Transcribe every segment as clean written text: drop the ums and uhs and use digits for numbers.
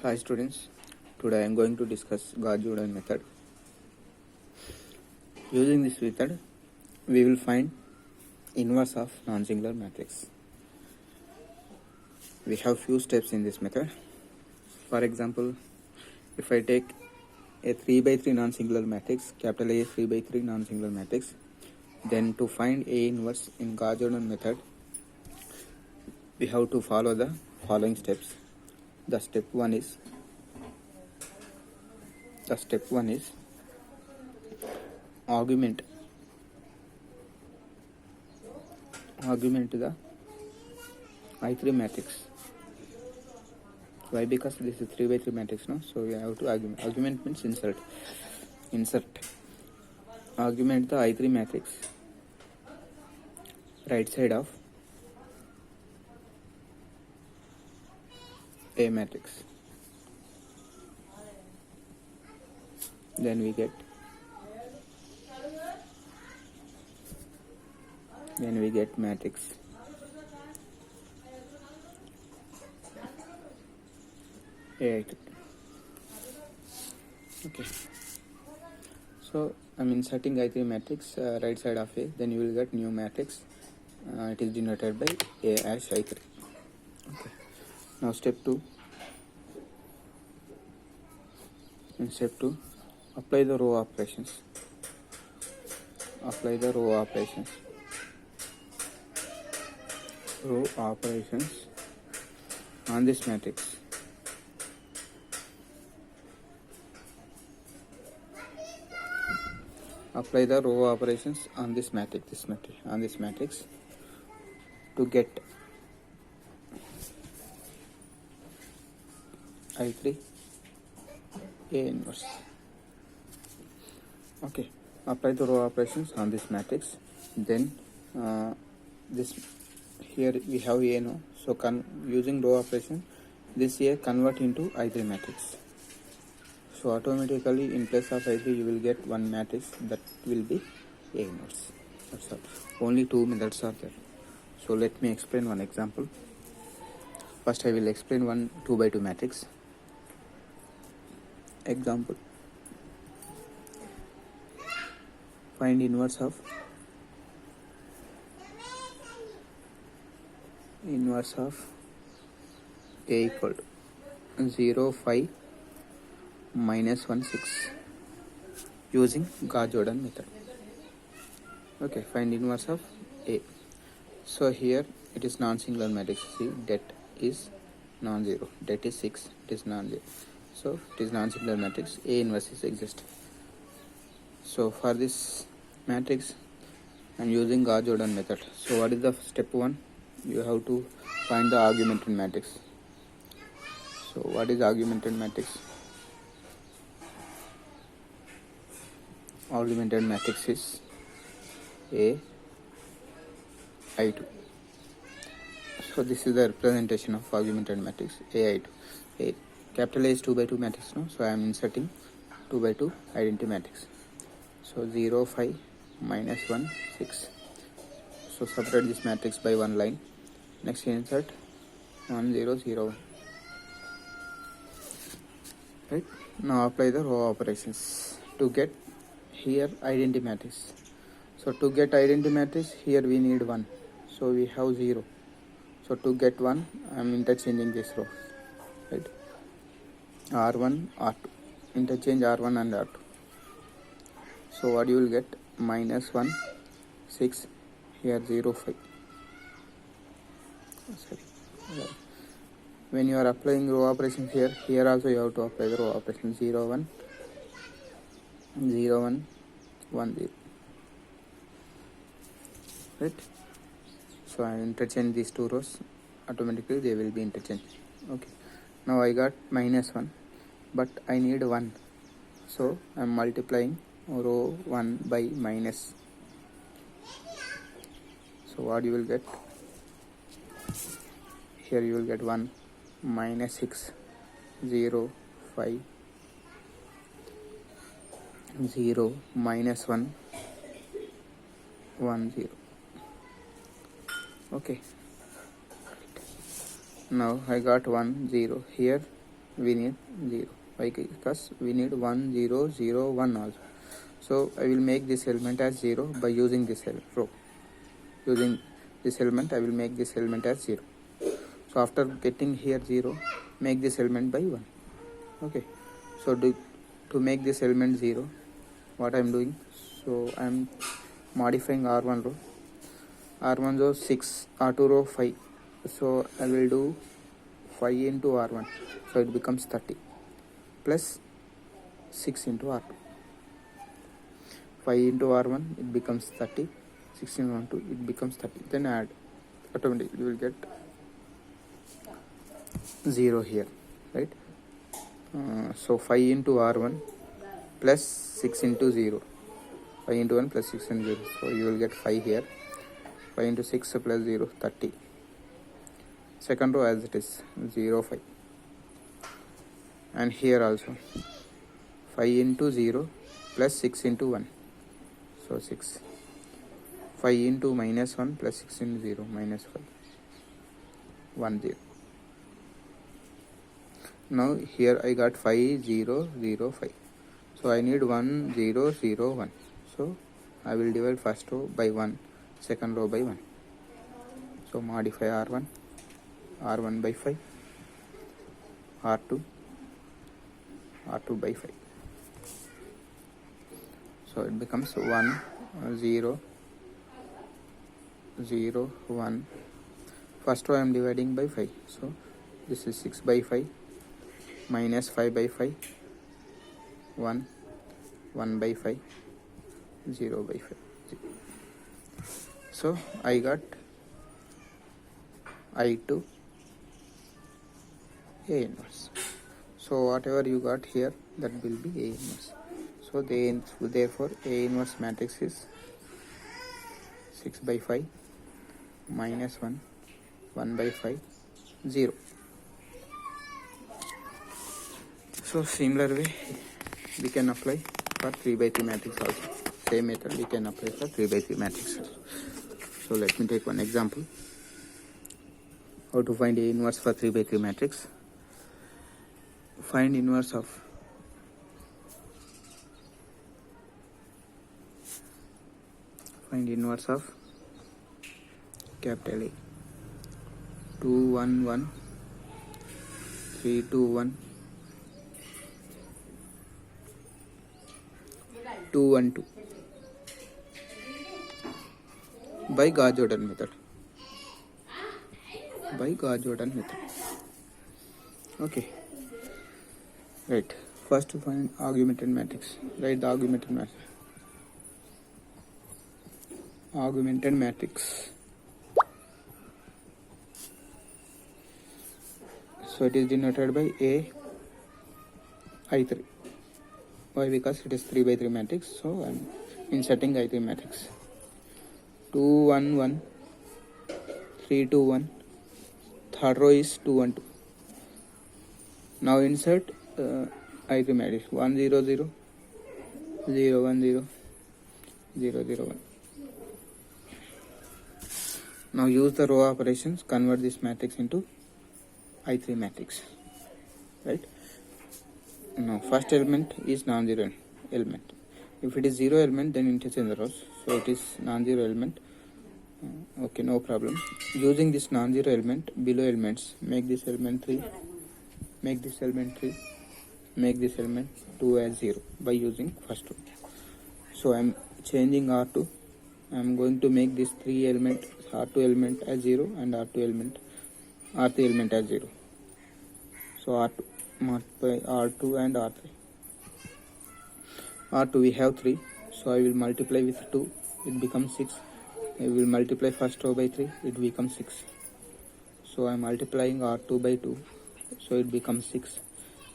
Hi students, today I am going to discuss Gauss-Jordan method. Using this method, we will find inverse of non-singular matrix. We have few steps in this method. For example, if I take a 3 by 3 non-singular matrix, capital A 3 by 3 non-singular matrix, then to find A inverse in Gauss-Jordan method, we have to follow the following steps. The step one is augment the I3 matrix. Why? Because this is 3 by 3 matrix, no? So we have to augment. Augment means insert. Augment the I3 matrix right side of A matrix. Then we get matrix A3. Okay. So I'm inserting I3 matrix right side of A. Then you will get new matrix. It is denoted by A as I3. Okay. Now step 2. In step 2, apply the row operations. Row operations on this matrix. Apply the row operations on this matrix, to get I3 A inverse. Okay, apply the row operations on this matrix. Then this here we have A, no? So using row operation, this A convert into I3 matrix. So automatically in place of I3 you will get one matrix that will be A inverse. That's all. Only two methods are there. So let me explain one example. First I will explain one 2 by 2 matrix. Example. Find inverse of A equal to 0, 5, minus 1, 6 using Gauss-Jordan method. Okay, find inverse of A. So here it is non-singular matrix. See, det is non-zero. Det is 6. It is non-zero. So it is non-singular matrix. A inverse is exist. So for this matrix, I am using Gauss-Jordan method. So what is the step 1? You have to find the augmented matrix. So what is augmented matrix? Augmented matrix is A I2. So this is the representation of augmented matrix A I2. Capital A is 2 by 2 matrix, no? So I am inserting 2 by 2 identity matrix. So 0, 5, minus 1, 6. So separate this matrix by one line. Next insert 1, 0, 0, 1. Right? Now apply the row operations to get here identity matrix. So to get identity matrix, here we need 1. So we have 0. So to get 1, I am interchanging this row. Right? R1, R2. Interchange R1 and R2. So what you will get? Minus 1, 6. Here 0, 5. Sorry. When you are applying row operations here also you have to apply the row operation 0, 1, 0, 1, 1, 0. Right? So I interchange these two rows, automatically they will be interchanged. Okay. Now I got minus 1, but I need 1. So I am multiplying row 1 by minus. So what you will get? Here you will get 1, minus 6, 0, 5, 0, minus 1, 1, 0. Okay. Now I got 1, 0. Here we need 0. Why? Because we need 1 0 0 1 also. So I will make this element as 0 by using this row. Using this element, I will make this element as 0. So after getting here 0, make this element by 1. Okay. So to make this element 0, what I am doing? So I am modifying R1 row. R1 row 6, R2 row 5. So I will do 5 into R1. So it becomes 30 plus 6 into R2. 5 into R1, it becomes 30. 6 into R2, it becomes 30. Then add. Automatically you will get 0 here, right? So 5 into R1 plus 6 into 0. 5 into 1 plus 6 into 0. So you will get 5 here. 5 into 6 plus 0, 30. Second row as it is, 0 5. And here also 5 into 0 plus 6 into 1. So 6. 5 into minus 1 plus 6 into 0, minus 5. 1 0. Now here I got 5 0 0 5. So I need 1 0 0 1. So I will divide first row by 1, second row by 1. So modify R1, R1 by 5, R2, R2 by 5. So it becomes 1 0 0 1. First row I am dividing by 5. So this is 6 by 5 minus 5 by 5, 1 1 by 5, 0 by 5. So I got I2 A inverse. So whatever you got here, that will be A inverse. So therefore A inverse matrix is 6 by 5 minus 1 1 by 5 0. So similar way we can apply for 3 by 3 matrix also. Same method we can apply for 3 by 3 matrix also. So let me take one example. How to find A inverse for 3 by 3 matrix. Find inverse of capital A. 2 1 1 3 2 1 2 1 2 by Gauss-Jordan method. Okay. Right. First to find augmented matrix. Write the augmented matrix. So it is denoted by A I3. Why? Because it is 3 by 3 matrix. So I am inserting I3 matrix. 2 1 1 3 2 1. Third row is 2 1 2. Now insert I3 matrix 1 0 0 0 1 0 0 0 1. Now use the row operations, convert this matrix into I3 matrix, right? Now first element is non-zero element. If it is zero element, then interchange the rows. So it is non-zero element. Okay, no problem. Using this non-zero element, below elements, make this element 3, make this element 3, make this element 2 as 0 by using first row. So I am changing R2. I am going to make this 3 element, R2 element as 0 and R3 element as 0. So R2 multiply R2 and R3. R2 we have 3, so I will multiply with 2, it becomes 6. I will multiply first row by 3, it becomes 6. So I am multiplying R2 by 2, so it becomes 6.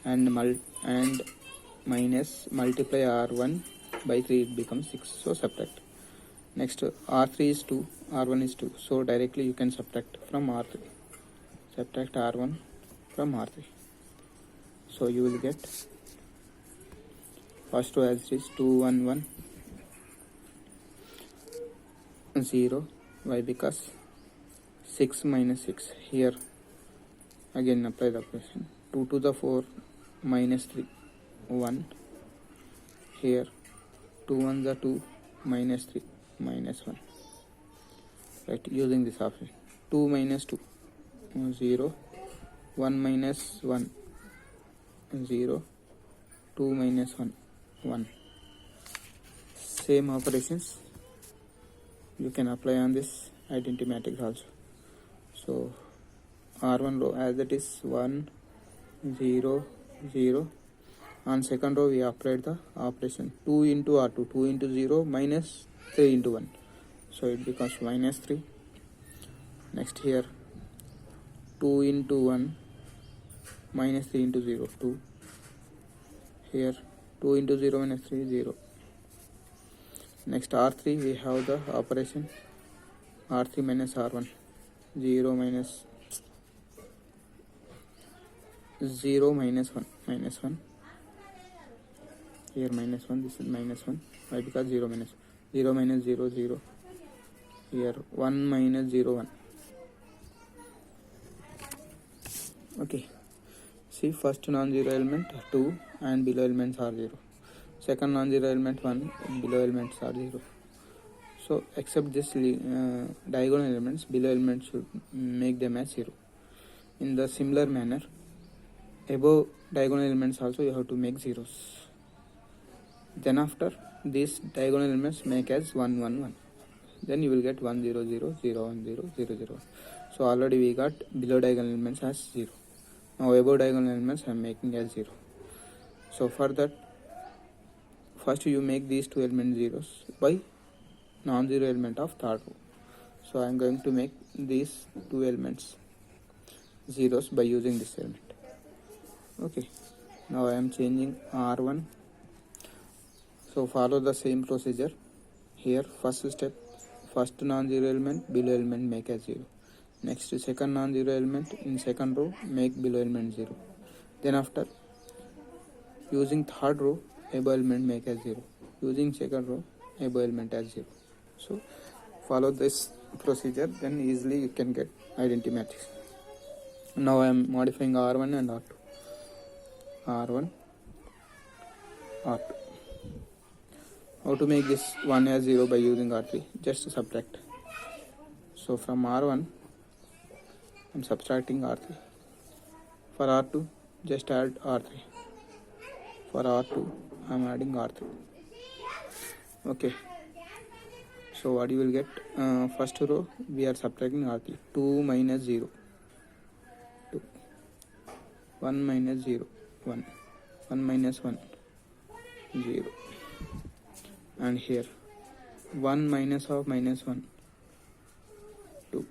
And minus multiply R1 by 3, it becomes 6. So subtract. Next R3 is 2, R1 is 2. So directly you can subtract from R3. Subtract R1 from R3. So you will get first row as it is 2 1 1 0. Why? Because 6 minus 6. Here again apply the operation. 2 to the 4 minus 3 1. Here 2 1 the 2 minus 3 minus 1. Right, using this option. 2 minus 2 0. 1 minus 1 0. 2 minus 1 1. Same operations you can apply on this identity matrix also. So R1 row as it is 1 0 0. On second row we applied the operation 2 into R2, 2 into 0 minus 3 into 1, so it becomes minus 3. Next here 2 into 1 minus 3 into 0 2. Here 2 into 0 minus 3 0. Next R3 we have the operation R3 minus R1, 0 minus 0 minus 1 minus 1. Here minus 1, this is minus 1. Why? Because 0 minus 0 minus 0 0. Here 1 minus 0 1. Okay, see, first non-zero element 2 and below elements are 0. Second non-zero element 1 and below elements are 0. So except this diagonal elements, below elements should make them as 0. In the similar manner, above diagonal elements also you have to make zeros. Then after these diagonal elements make as 1 1 1. Then you will get 1 0 0 0 1 0 0 0. So already we got below diagonal elements as 0. Now above diagonal elements I am making as 0. So for that, first you make these two elements zeros by non-zero element of third row. So I am going to make these two elements zeros by using this element. Okay, now I am changing R1. So follow the same procedure. Here first step, first non-zero element, below element make as 0. Next second non-zero element in second row make below element 0. Then after using third row, above element make as 0. Using second row, above element as 0. So follow this procedure, then easily you can get identity matrix. Now I am modifying R1 and R2. R1 R2. How to make this 1 as 0 by using R3? Just subtract. So from R1 I am subtracting R3. For R2 just add R3. For R2 I am adding R3. Okay, so what you will get, first row we are subtracting R3. 2 minus 0 2. 1 minus 0 1. 1 minus 1 0. And here 1 minus of minus 1 2.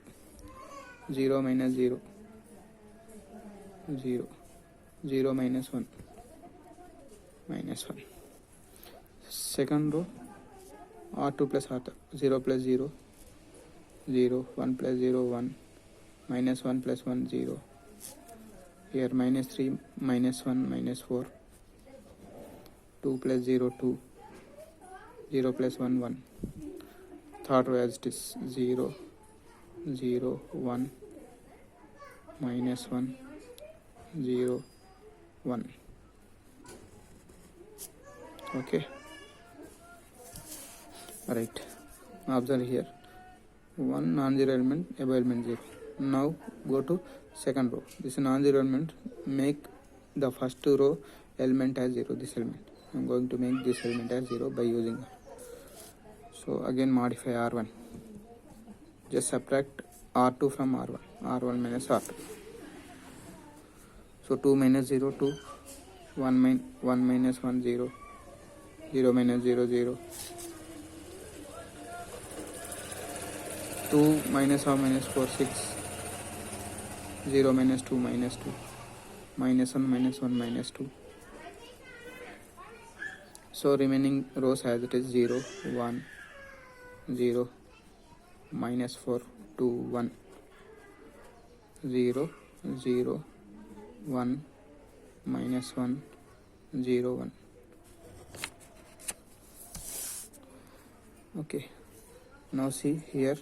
0 minus 0 0. 0 minus 1 minus 1. Second row R2 plus R2, 0 plus 0 0. 1 plus 0 1. Minus 1 plus 1 0. Here minus 3 minus 1 minus 4. 2 plus 0 2. 0 plus 1 1. Third row as it is 0 0 1 minus 1 0 1. Okay, right, observe here 1 non-zero element, above element 0. Now go to second row. This non-zero element, make the first row element as 0. This element I am going to make this element as 0 by using R. So again modify R1. Just subtract R2 from R1. R1 minus R2. So 2 minus 0 2. 1 minus 1 0. 0 minus 0 0. 2 minus 1 minus 4 6. 0 minus 2 minus 2. Minus 1 minus 1 minus 2. So remaining rows as it is 0 1 0 minus 4 2 1 0 0 1 minus 1 0 1. Okay, now see here,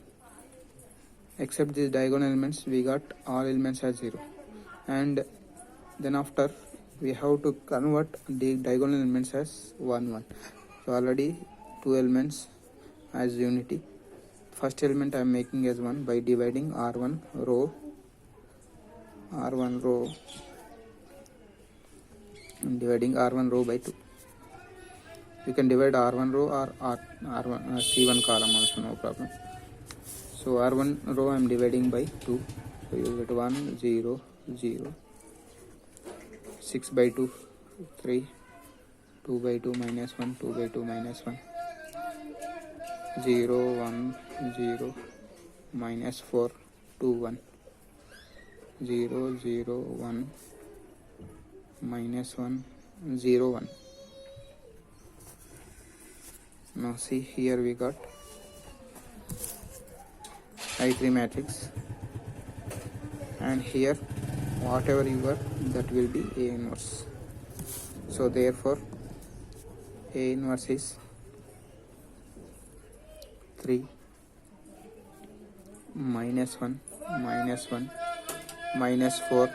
except these diagonal elements we got all elements as 0, and Then after we have to convert the diagonal elements as 1 1. So already two elements as unity. First element I am making as 1 by dividing r1 row and dividing r1 row by 2. You can divide r1 row or r1 c1 column also, no problem. So r1 row I am dividing by 2. So you get 1 0 0, 6 by 2 3, 2 by 2 minus 1, 2 by 2 minus 1, 0 1 0, minus 4 2 1, 0 0 1, minus 1 0 1. Now see, here we got I3 matrix, and here whatever you got, that will be A inverse. So therefore A inverse is 3 minus 1 minus 1 minus 4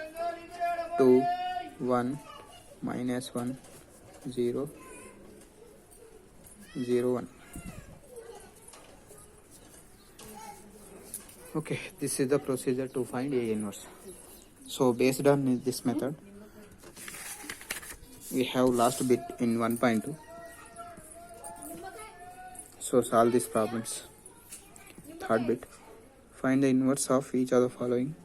2 1 minus 1 0 0 1. Okay, this is the procedure to find A inverse. So based on this method, we have last bit in 1.2. So solve these problems. Third bit, find the inverse of each of the following.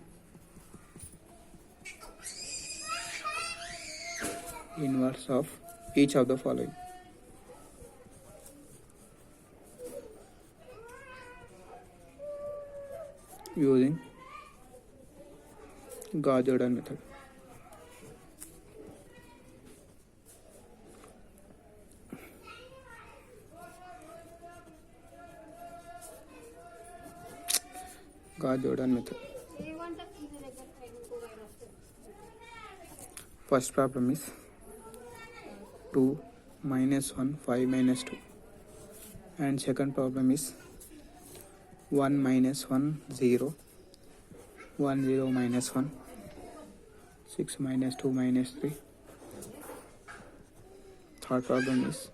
Inverse of each of the following. Using Gauss-Jordan method. Gauss-Jordan method. First problem is 2 minus 1 5 minus 2, and second problem is 1 minus 1 0, 1 0 minus 1, 6 minus 2 minus 3. Third problem is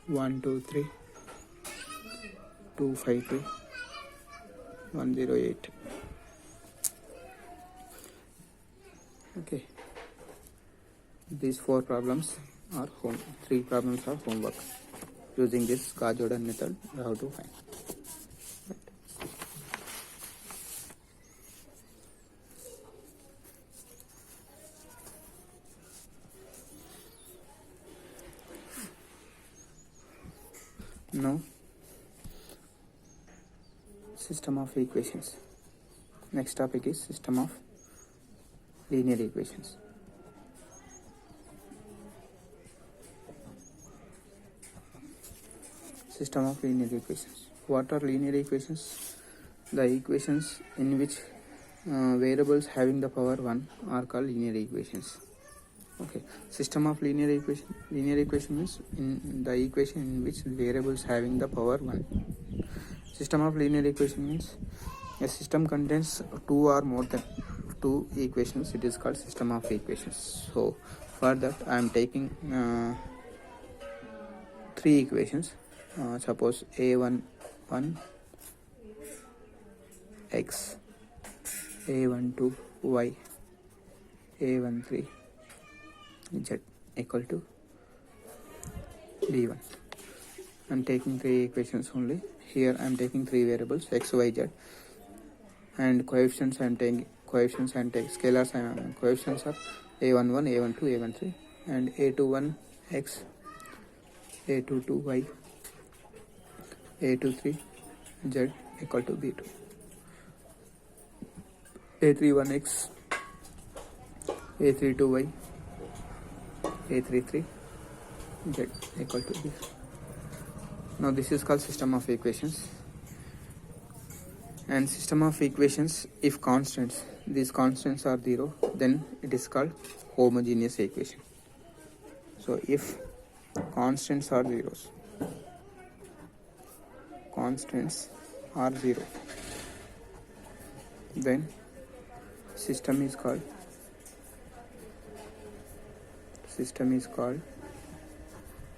1 2 3, 2 5 3, 1 0 8. Okay, these 4 problems are 3 problems are homework. Using this Gauss-Jordan method, you have to find. Now, system of equations. Next topic is system of linear equations. System of linear equations. What are linear equations? The equations in which variables having the power 1 are called linear equations. Okay, system of linear equation. Linear equation means in the equation in which variables having the power 1. System of linear equation means a system contains 2 or more than 2 equations. It is called system of equations. So for that I am taking 3 equations. Suppose a1 1 x, a12 y, a13 z equal to b1. I am taking 3 equations only. Here I am taking 3 variables x, y, z, and coefficients I am taking scalars. Coefficients are a11, a12, a13, and a21 x, a22 y, a23 z equal to b2, a31 x, a32 y, a33 z equal to b. Now this is called system of equations. And system of equations, if constants, these constants are 0, then it is called homogeneous equation. So if constants are zeros, then system is called system is called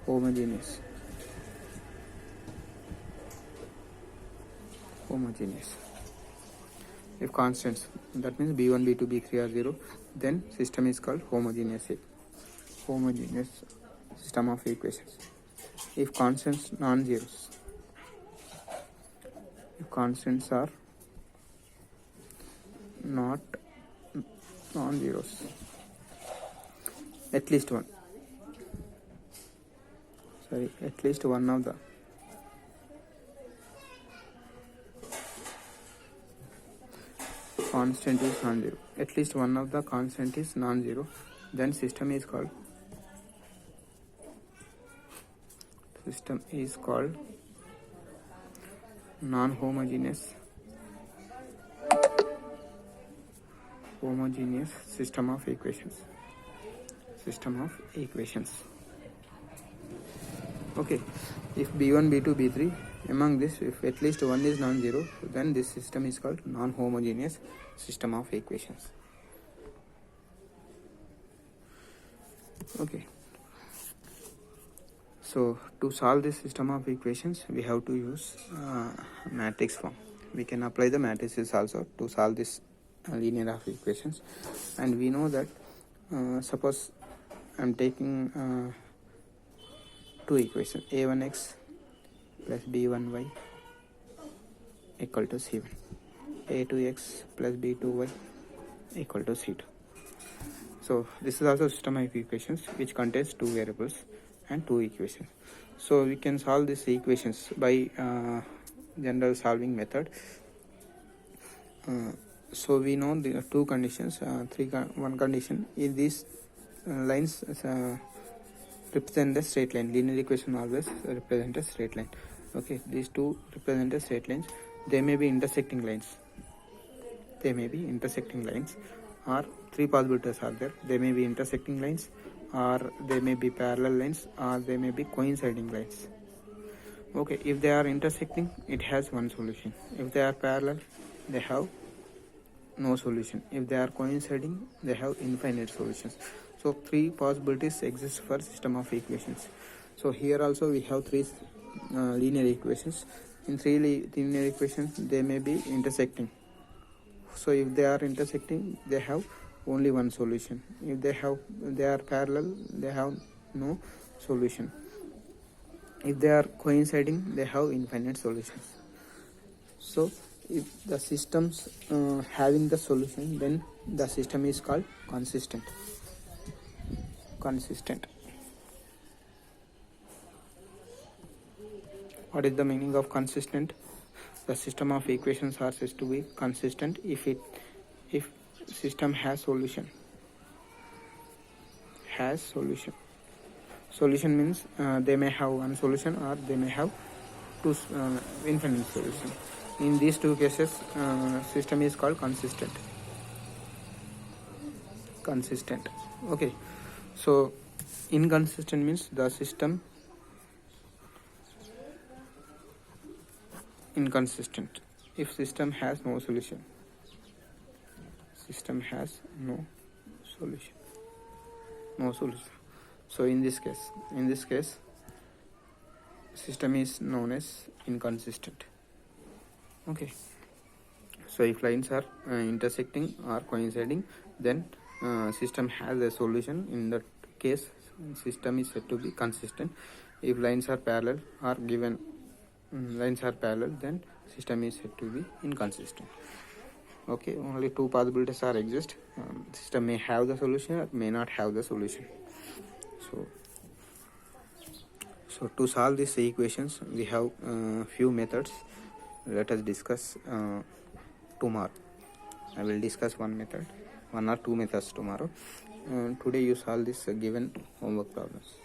homogeneous. If constants, that means b1, b2, b3 are 0, then system is called homogeneous system of equations. If constants non-zeros, if constants are not non-zeros, at least one of the constant is non-zero, at least one of the constant is non-zero, then system is called non-homogeneous system of equations. Okay, if b1, b2, b3, among this, if at least one is non-zero, then this system is called non-homogeneous system of equations. Okay, so to solve this system of equations, we have to use matrix form. We can apply the matrices also to solve this linear of equations. And we know that suppose I am taking two equations, a1x plus b1y equal to c1, a2x plus b2y equal to c2. So this is also system of equations which contains two variables and two equations. So we can solve these equations by general solving method. So we know the two conditions, one condition is these lines represent the straight line. Linear equation always represent a straight line. Okay, these two represent a straight lines. They may be intersecting lines, or three possibilities are there. They may be intersecting lines, or they may be parallel lines, or they may be coinciding lines. Okay, if they are intersecting, it has one solution. If they are parallel, they have no solution. If they are coinciding, they have infinite solutions. So three possibilities exist for system of equations. So here also we have three linear equations. In three linear equations, they may be intersecting. So if they are intersecting, they have only one solution. If they are parallel, they have no solution. If they are coinciding, they have infinite solutions. So if the systems having the solution, then the system is called consistent. What is the meaning of consistent? The system of equations are said to be consistent if system has solution. Solution means they may have one solution or they may have two infinite solution. In these two cases, system is called consistent. Okay, so inconsistent means the system inconsistent if system has no solution. So in this case system is known as inconsistent. Okay, so if lines are intersecting or coinciding, then system has a solution. In that case, system is said to be consistent. If lines are parallel or given lines are parallel, then system is said to be inconsistent. Okay, only two possibilities are exist. System may have the solution or may not have the solution. So to solve these equations, we have few methods. Let us discuss tomorrow. I will discuss one or two methods tomorrow. Today you solve this given homework problems.